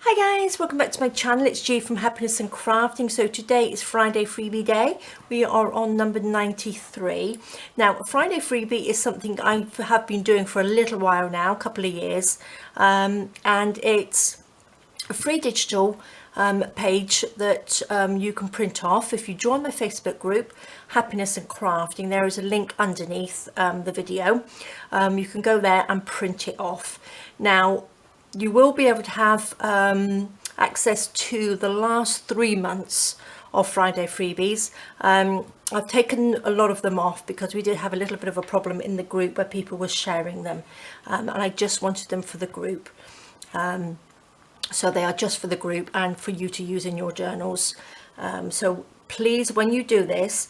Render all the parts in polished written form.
Hi guys, welcome back to my channel. It's G from Happiness and Crafting. So today is Friday Freebie Day. We are on number 93. Now, Friday Freebie is something I have been doing for a little while now, a couple of years, and it's a free digital page that you can print off. If you join my Facebook group, Happiness and Crafting, there is a link underneath the video. You can go there and print it off. Now, you will be able to have access to the last 3 months of Friday Freebies. I've taken a lot of them off because we did have a little bit of a problem in the group where people were sharing them, and I just wanted them for the group. So they are just for the group and for you to use in your journals. So please, when you do this,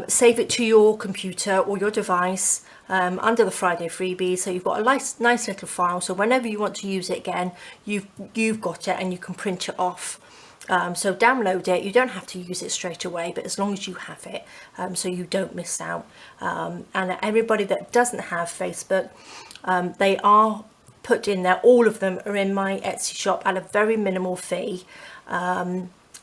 save it to your computer or your device under the Friday Freebie, so you've got a nice little file, so whenever you want to use it again, you've got it and you can print it off. So download it. You don't have to use it straight away, but as long as you have it, so you don't miss out. And everybody that doesn't have Facebook, they are put in there. All of them are in my Etsy shop at a very minimal fee,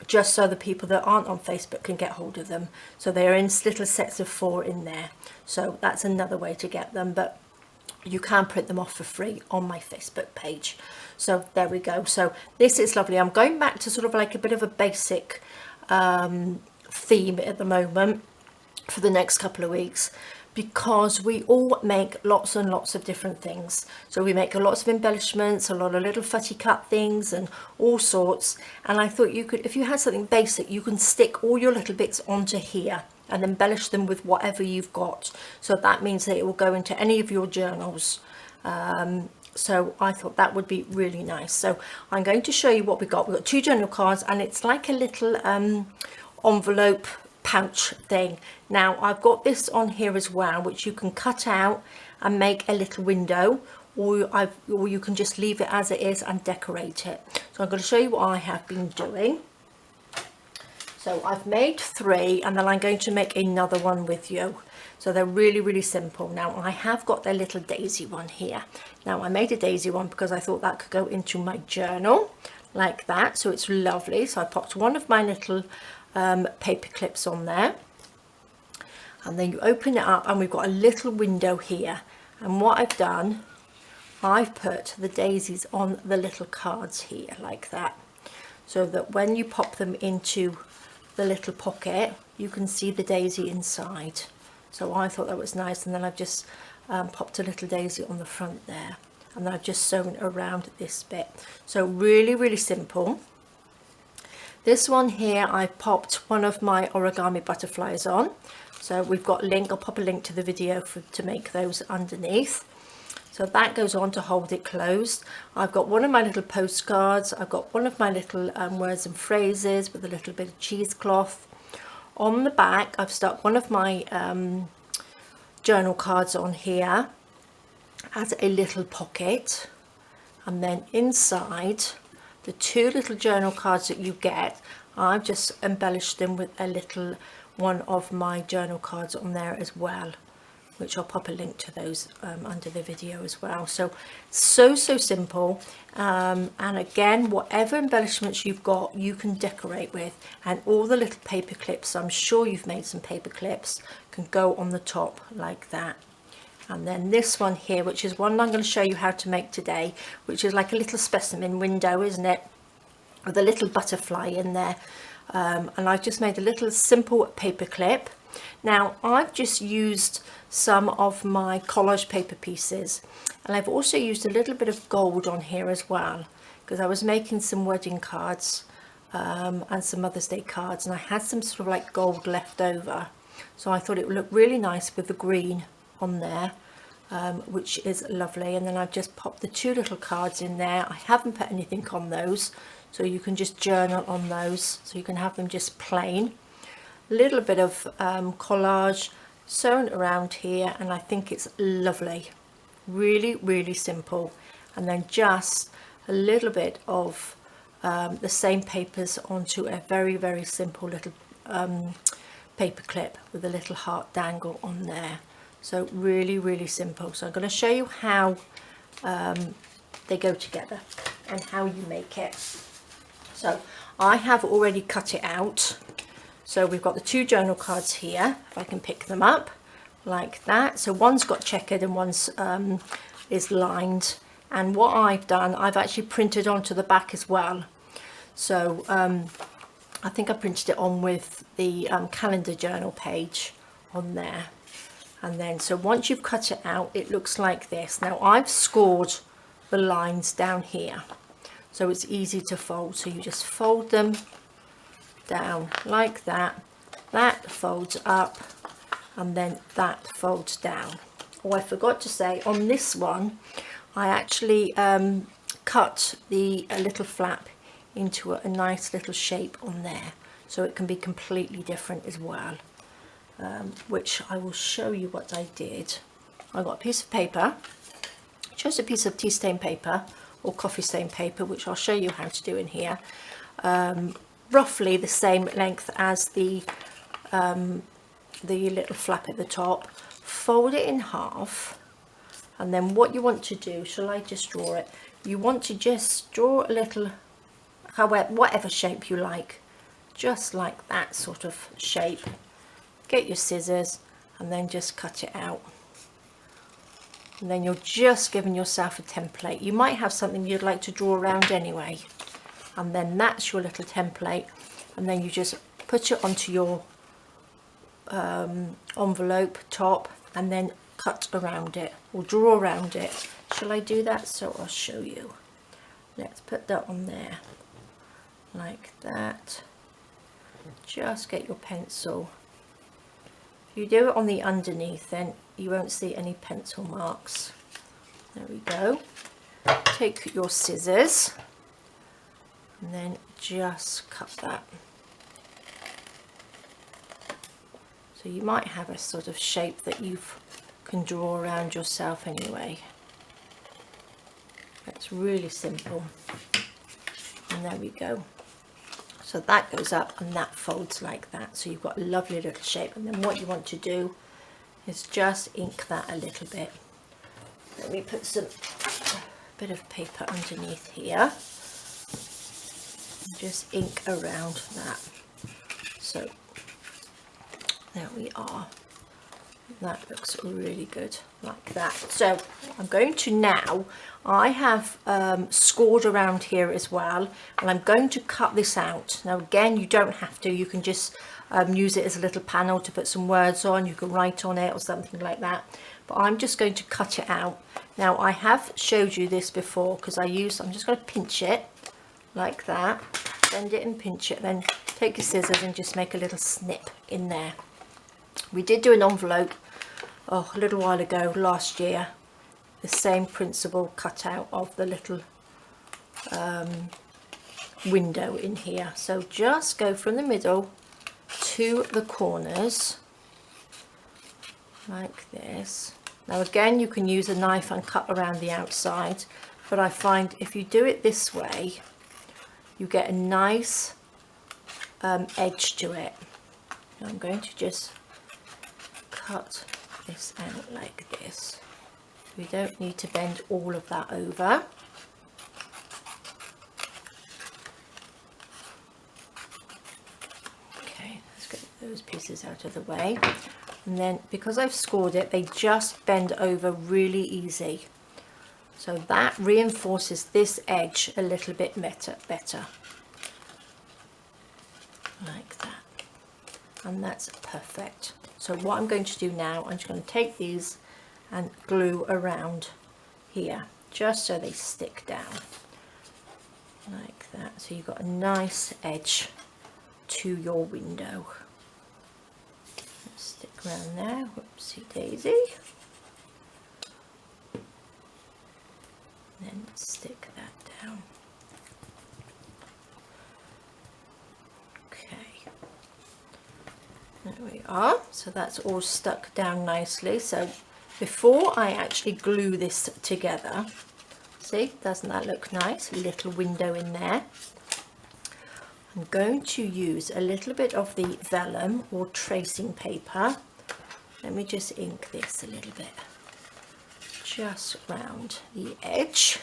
just so the people that aren't on Facebook can get hold of them. So they're in little sets of 4 in there. So that's another way to get them, but you can print them off for free on my Facebook page. So there we go. So this is lovely. I'm going back to sort of like a bit of a basic theme at the moment for the next couple of weeks, because we all make lots and lots of different things. So we make lots of embellishments, a lot of little fuzzy cut things and all sorts. And I thought you could, if you had something basic, you can stick all your little bits onto here and embellish them with whatever you've got. So that means that it will go into any of your journals. So I thought that would be really nice. So I'm going to show you what we got. We've got 2 journal cards, and it's like a little envelope pouch thing. Now I've got this on here as well, which you can cut out and make a little window, or you can just leave it as it is and decorate it. So I'm going to show you what I have been doing. So I've made 3, and then I'm going to make another one with you. So they're really simple. Now I have got their little daisy one here. Now I made a daisy one because I thought that could go into my journal like that. So it's lovely. So I popped one of my little paper clips on there, and then you open it up and we've got a little window here. And what I've done, I've put the daisies on the little cards here like that, so that when you pop them into the little pocket, you can see the daisy inside. So I thought that was nice. And then I've just popped a little daisy on the front there, and then I've just sewn around this bit. So really simple. This one here, I popped one of my origami butterflies on. So we've got a link, I'll pop a link to the video to make those underneath. So that goes on to hold it closed. I've got one of my little postcards. I've got one of my little words and phrases with a little bit of cheesecloth. On the back, I've stuck one of my journal cards on here as a little pocket. And then inside, the 2 little journal cards that you get, I've just embellished them with a little one of my journal cards on there as well, which I'll pop a link to those under the video as well. So simple, and again, whatever embellishments you've got, you can decorate with. And all the little paper clips, I'm sure you've made some paper clips, can go on the top like that. And then this one here, which is one I'm going to show you how to make today, which is like a little specimen window, isn't it, with a little butterfly in there. And I've just made a little simple paper clip. Now I've just used some of my collage paper pieces, and I've also used a little bit of gold on here as well, because I was making some wedding cards and some Mother's Day cards, and I had some sort of like gold left over, so I thought it would look really nice with the green on there, which is lovely. And then I've just popped the 2 little cards in there. I haven't put anything on those, so you can just journal on those, so you can have them just plain. A little bit of collage sewn around here, and I think it's lovely. Really simple. And then just a little bit of the same papers onto a very simple little paper clip with a little heart dangle on there. So really simple. So I'm going to show you how they go together. and how you make it. So I have already cut it out. So we've got the two journal cards here, if I can pick them up like that. So one's got checkered and one's is lined. And what I've done, I've actually printed onto the back as well. So I think I printed it on with the calendar journal page on there. And then, so once you've cut it out, it looks like this. Now I've scored the lines down here, so it's easy to fold. So you just fold them down like that. That folds up, and then that folds down. Oh, I forgot to say, on this one, I actually cut the little flap into a nice little shape on there, so it can be completely different as well. Which I will show you what I did. I got a piece of paper, just a piece of tea stain paper or coffee stain paper, which I'll show you how to do in here. Roughly the same length as the little flap at the top. Fold it in half, and then what you want to do, shall I just draw it? You want to just draw a little, however, whatever shape you like, just like that sort of shape. Get your scissors and then just cut it out, and then you're just giving yourself a template. You might have something you'd like to draw around anyway, and then that's your little template, and then you just put it onto your envelope top and then cut around it or draw around it. Shall I do that? So I'll show you. Let's put that on there like that. Just get your pencil. If you do it on the underneath, then you won't see any pencil marks. There we go. Take your scissors and then just cut that. So you might have a sort of shape that you can draw around yourself anyway. It's really simple. And there we go. So that goes up and that folds like that. So you've got a lovely little shape. And then what you want to do is just ink that a little bit. Let me put some bit of paper underneath here. And just ink around that. So there we are. That looks really good like that. So I'm going to now, I have scored around here as well, and I'm going to cut this out. Now again, you don't have to, you can just use it as a little panel to put some words on, you can write on it or something like that, but I'm just going to cut it out. Now I have showed you this before because I'm just going to pinch it like that, bend it and pinch it, then take your scissors and just make a little snip in there. We did do an envelope a little while ago last year, the same principle cut out of the little window in here. So just go from the middle to the corners like this. Now again, you can use a knife and cut around the outside, but I find if you do it this way, you get a nice edge to it. Now I'm going to just cut this out like this. We don't need to bend all of that over. Okay, let's get those pieces out of the way. And then because I've scored it, they just bend over really easy. So that reinforces this edge a little bit better. Like that. And that's perfect. So what I'm going to do now, I'm just going to take these and glue around here, just so they stick down like that. So you've got a nice edge to your window. Let's stick around there, whoopsie daisy. And then stick that down. There we are. So that's all stuck down nicely. So before I actually glue this together, see, doesn't that look nice? A little window in there. I'm going to use a little bit of the vellum or tracing paper. Let me just ink this a little bit, just round the edge.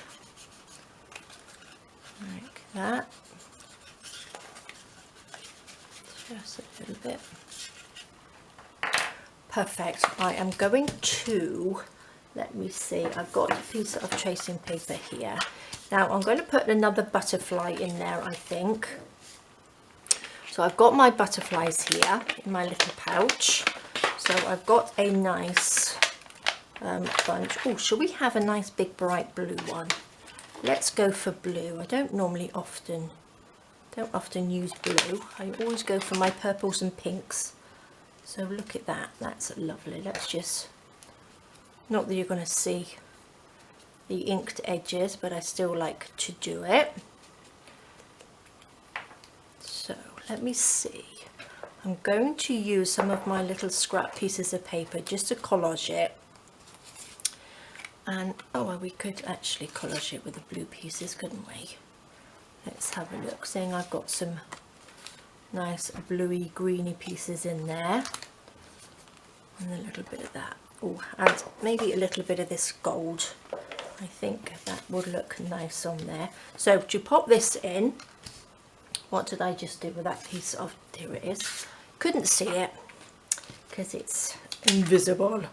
like that. Just a little bit. Perfect. I am going to, let me see, I've got a piece of tracing paper here. Now I'm going to put another butterfly in there, I think. So I've got my butterflies here in my little pouch. So I've got a nice bunch. Oh, shall we have a nice big bright blue one? Let's go for blue. I don't often use blue. I always go for my purples and pinks. So look at that, that's lovely. Let's just, not that you're going to see the inked edges, but I still like to do it. So let me see. I'm going to use some of my little scrap pieces of paper just to collage it. And oh, well, we could actually collage it with the blue pieces, couldn't we? Let's have a look. Seeing I've got some nice bluey greeny pieces in there, and a little bit of that. Oh, and maybe a little bit of this gold. I think that would look nice on there. So to pop this in, what did I just do with that piece of, there it is. Couldn't see it because it's invisible.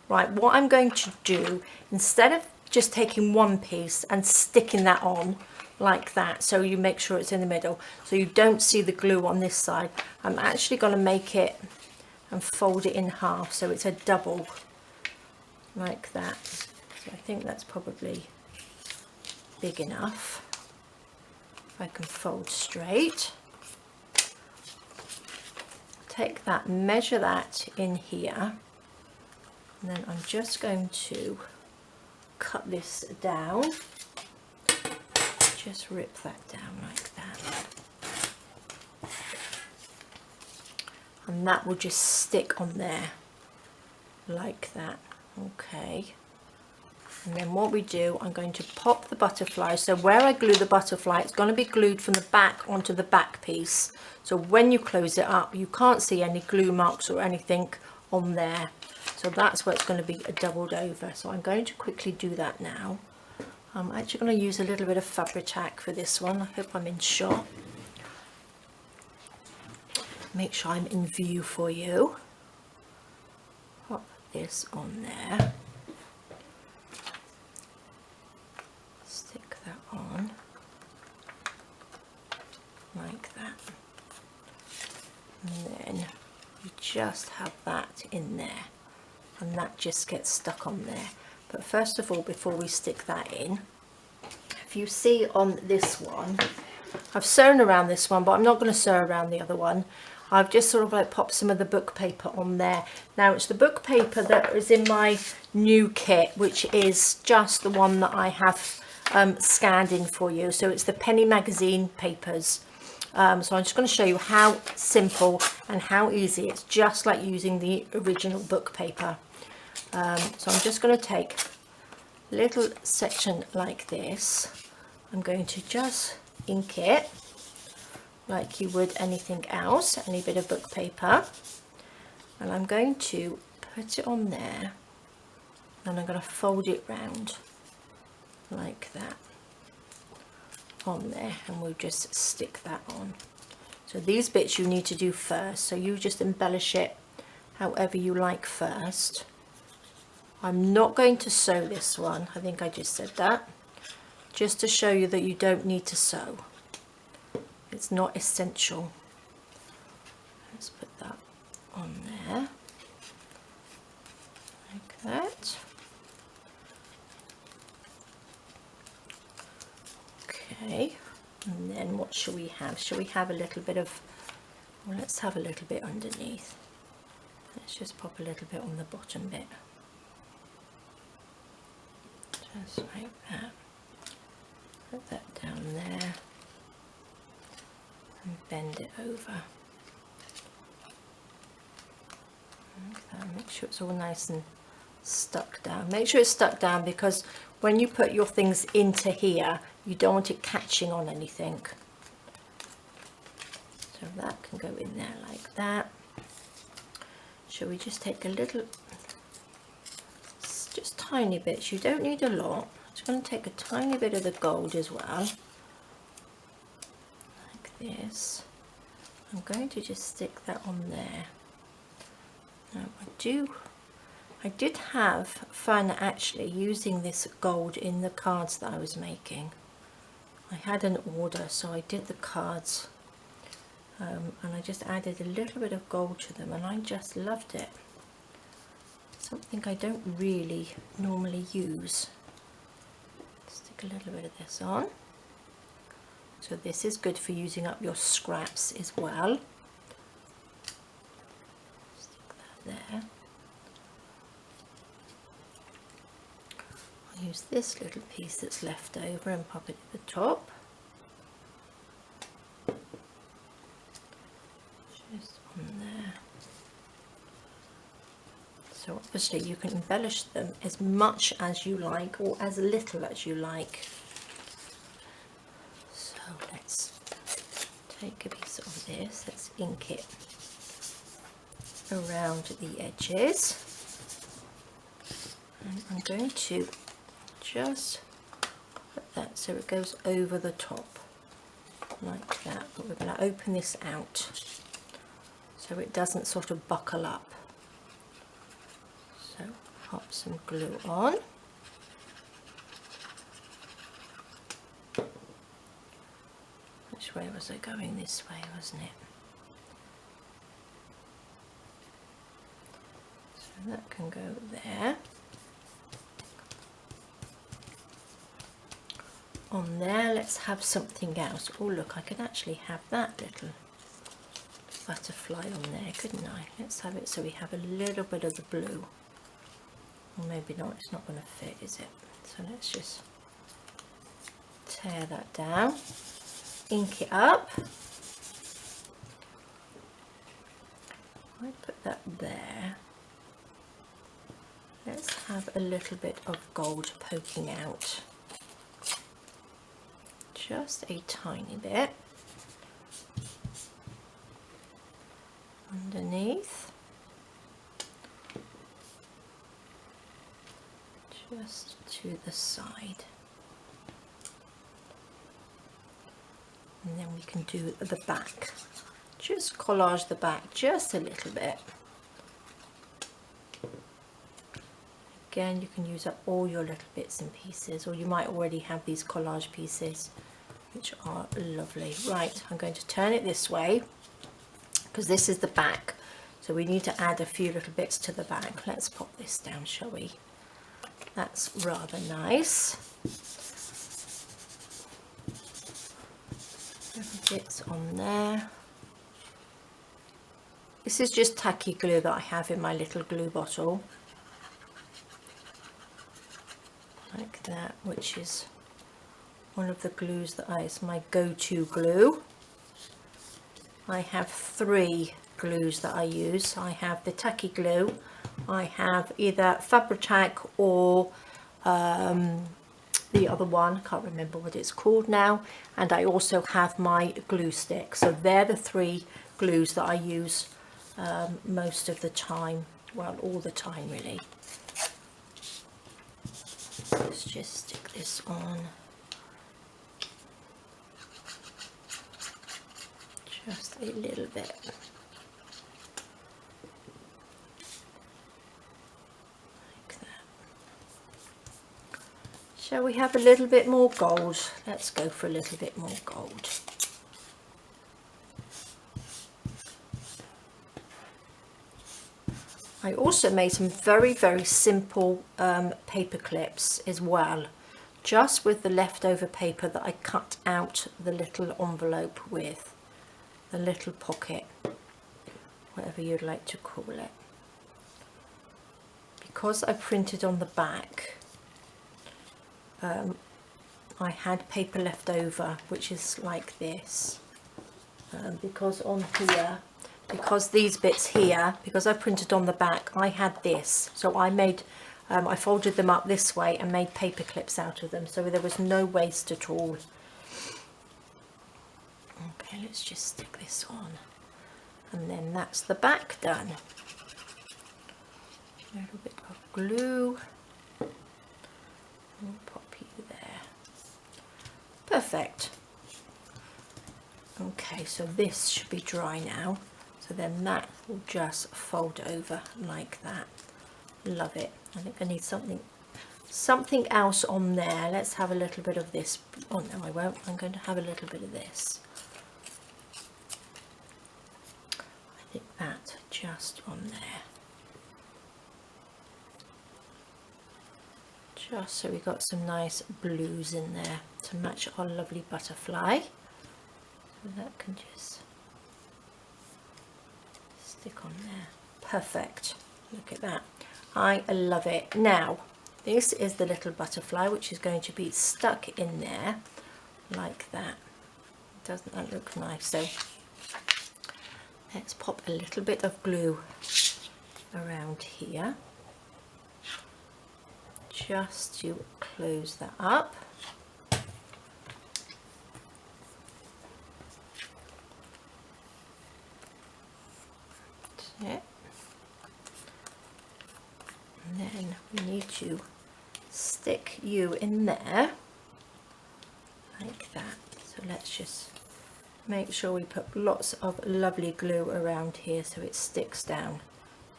Right, what I'm going to do, instead of just taking one piece and sticking that on like that, so you make sure it's in the middle, so you don't see the glue on this side, I'm actually going to make it and fold it in half so it's a double like that. So I think that's probably big enough. If I can fold straight, take that, measure that in here, and then I'm just going to cut this down. Just rip that down like that. And that will just stick on there like that. Okay. And then what we do, I'm going to pop the butterfly. So where I glue the butterfly, it's going to be glued from the back onto the back piece. So when you close it up, you can't see any glue marks or anything on there. So that's where it's going to be doubled over. So I'm going to quickly do that now. I'm actually going to use a little bit of Fabri-Tac for this one. I hope I'm in shot. Make sure I'm in view for you. Pop this on there. Stick that on. Like that. And then you just have that in there. And that just gets stuck on there. But first of all, before we stick that in, if you see on this one, I've sewn around this one, but I'm not going to sew around the other one. I've just sort of like popped some of the book paper on there. Now it's the book paper that is in my new kit, which is just the one that I have scanned in for you. So it's the Penny Magazine papers. So I'm just going to show you how simple and how easy. It's just like using the original book paper. So I'm just going to take a little section like this. I'm going to just ink it like you would anything else, any bit of book paper. And I'm going to put it on there, and I'm going to fold it round like that on there, and we'll just stick that on. So these bits you need to do first, so you just embellish it however you like first. I'm not going to sew this one, I think I just said that, just to show you that you don't need to sew. It's not essential. Let's put that on there like that. Okay, and then what shall we have? Shall we have a little bit of, well, let's have a little bit underneath. Let's just pop a little bit on the bottom bit. Just like that. Put that down there and bend it over. Like that. Make sure it's all nice and stuck down. Make sure it's stuck down, because when you put your things into here, you don't want it catching on anything. So that can go in there like that. Shall we just take a little, just tiny bits, you don't need a lot. I'm just going to take a tiny bit of the gold as well, this. I'm going to just stick that on there. Now I did have fun actually using this gold in the cards that I was making. I had an order, so I did the cards and I just added a little bit of gold to them, and I just loved it. Something I don't really normally use. Stick a little bit of this on. So this is good for using up your scraps as well. Stick that there. I'll use this little piece that's left over and pop it at the top. Just on there. So obviously you can embellish them as much as you like or as little as you like. So let's take a piece of this, let's ink it around the edges. And I'm going to just put that so it goes over the top like that, but we're going to open this out so it doesn't sort of buckle up. So pop some glue on. Which way was I going? This way, wasn't it? So that can go there. On there, let's have something else. Oh look, I could actually have that little butterfly on there, couldn't I? Let's have it so we have a little bit of the blue. Or maybe not, it's not going to fit, is it? So let's just tear that down, ink it up. I put that there. Let's have a little bit of gold poking out. Just a tiny bit. Underneath. Just to the side. And then we can do the back. Just collage the back just a little bit. Again, you can use up all your little bits and pieces, or you might already have these collage pieces, which are lovely. Right, I'm going to turn it this way because this is the back. So we need to add a few little bits to the back. Let's pop this down, shall we? That's rather nice. Little bits on there. This is just tacky glue that I have in my little glue bottle. Like that, which is one of the glues that is my go-to glue. I have 3 glues that I use. I have the tacky glue, I have either Fabri-Tac or the other one, I can't remember what it's called now, and I also have my glue stick. So they're the 3 glues that I use most of the time, well, all the time really. Let's just stick this on. Just a little bit. Like that. Shall we have a little bit more gold? Let's go for a little bit more gold. I also made some very simple paper clips as well, just with the leftover paper that I cut out the little envelope with, the little pocket, whatever you'd like to call it. Because I printed on the back, I had paper left over, which is like this, because on here, because these bits here, because I printed on the back, I had this, so I made I folded them up this way and made paper clips out of them, so there was no waste at all. Okay, let's just stick this on, and then that's the back done. A little bit of glue, and pop you there. Perfect. Okay, so this should be dry now, so then that will just fold over like that. Love it. I think I need something else on there. Let's have a little bit of this. Oh no, I won't. I'm going to have a little bit of this. I think that just on there, just so we got some nice blues in there to match our lovely butterfly. So that can just stick on there. Perfect. Look at that. I love it. Now this is the little butterfly, which is going to be stuck in there like that. Doesn't that look nice? So let's pop a little bit of glue around here just to close that up. That's it. And then we need to stick you in there like that. So let's just make sure we put lots of lovely glue around here so it sticks down.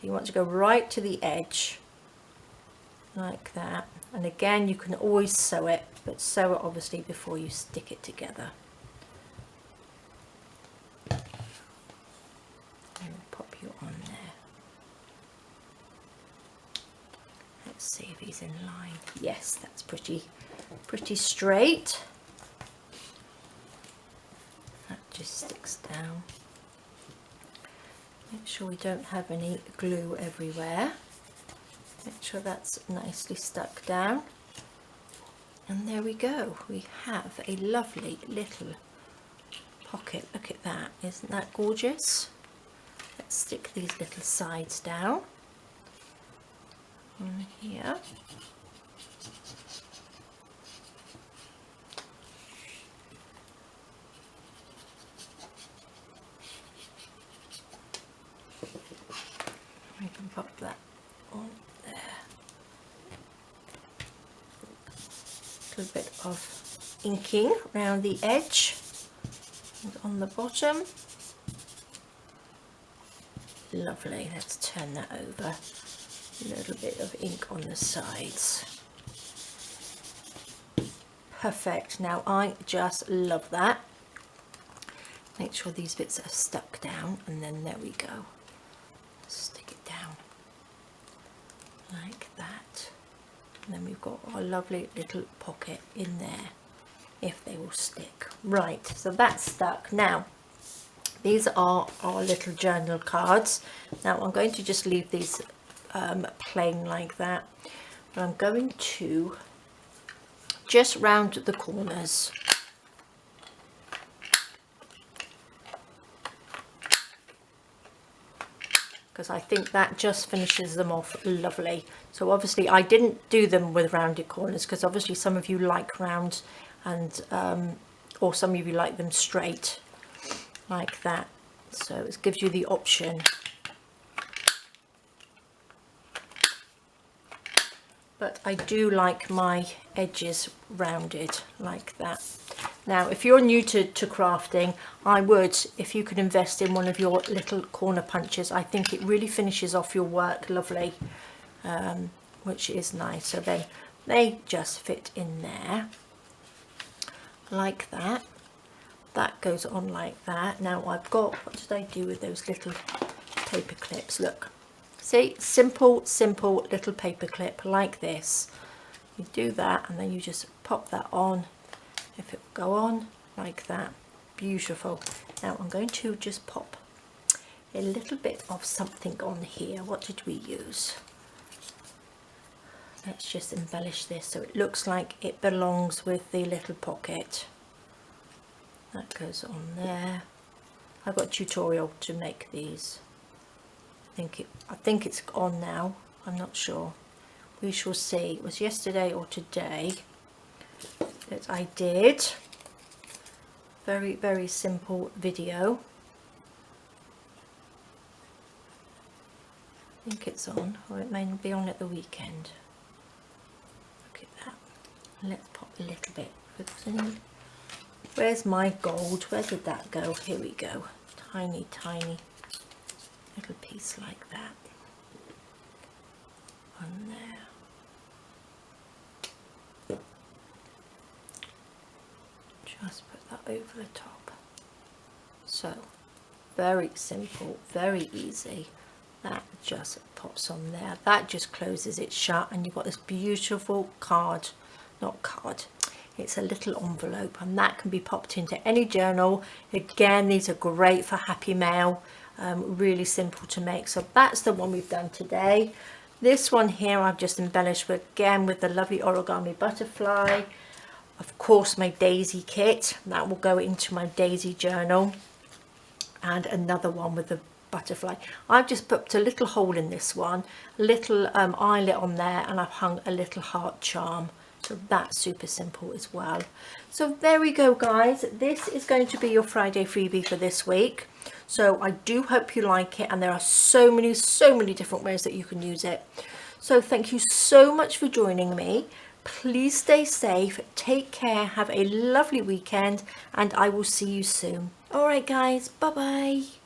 You want to go right to the edge like that, and again you can always sew it, but sew it obviously before you stick it together. And pop you on there. Let's see if he's in line. Yes, that's pretty straight. That just sticks down. Make sure we don't have any glue everywhere. Make sure that's nicely stuck down. And there we go. We have a lovely little pocket. Look at that. Isn't that gorgeous? Let's stick these little sides down on here. We can pop that on there. A little bit of inking around the edge and on the bottom. Lovely. Let's turn that over. A little bit of ink on the sides. Perfect. Now I just love that. Make sure these bits are stuck down, and then there we go. Stick it down like that, and then we've got our lovely little pocket in there if they will stick. Right, so that's stuck. Now these are our little journal cards. Now I'm going to just leave these plain like that, but I'm going to just round the corners. Because I think that just finishes them off lovely. So obviously I didn't do them with rounded corners because obviously some of you like round, and or some of you like them straight like that. So it gives you the option. But I do like my edges rounded like that. Now, if you're new to crafting, I would, if you could invest in one of your little corner punches. I think it really finishes off your work lovely, which is nice. So then they just fit in there like that. That goes on like that. Now I've got, what did I do with those little paper clips? Look, see, simple little paper clip like this. You do that and then you just pop that on. If it will go on like that, beautiful. Now I'm going to just pop a little bit of something on here. What did we use? Let's just embellish this so it looks like it belongs with the little pocket. That goes on there. I've got a tutorial to make these. I think it's on now. I'm not sure. We shall see. It was yesterday or today that I did. Very simple video. I think it's on, or it may be on at the weekend. Look at that. Let's pop a little bit. Where's my gold? Where did that go? Here we go. Tiny, tiny little piece like that. On there. Just put that over the top. So, very simple, very easy. That just pops on there. That just closes it shut, and you've got this beautiful card, not card, it's a little envelope, and that can be popped into any journal. Again, these are great for happy mail, really simple to make. So that's the one we've done today. This one here I've just embellished with, again, with the lovely origami butterfly. Of course, my daisy kit, that will go into my daisy journal, and another one with the butterfly. I've just put a little hole in this one, a little eyelet on there, and I've hung a little heart charm. So that's super simple as well. So there we go, guys. This is going to be your Friday freebie for this week. So I do hope you like it, and there are so many different ways that you can use it. So thank you so much for joining me. Please stay safe, take care, have a lovely weekend, and I will see you soon. All right, guys, bye bye.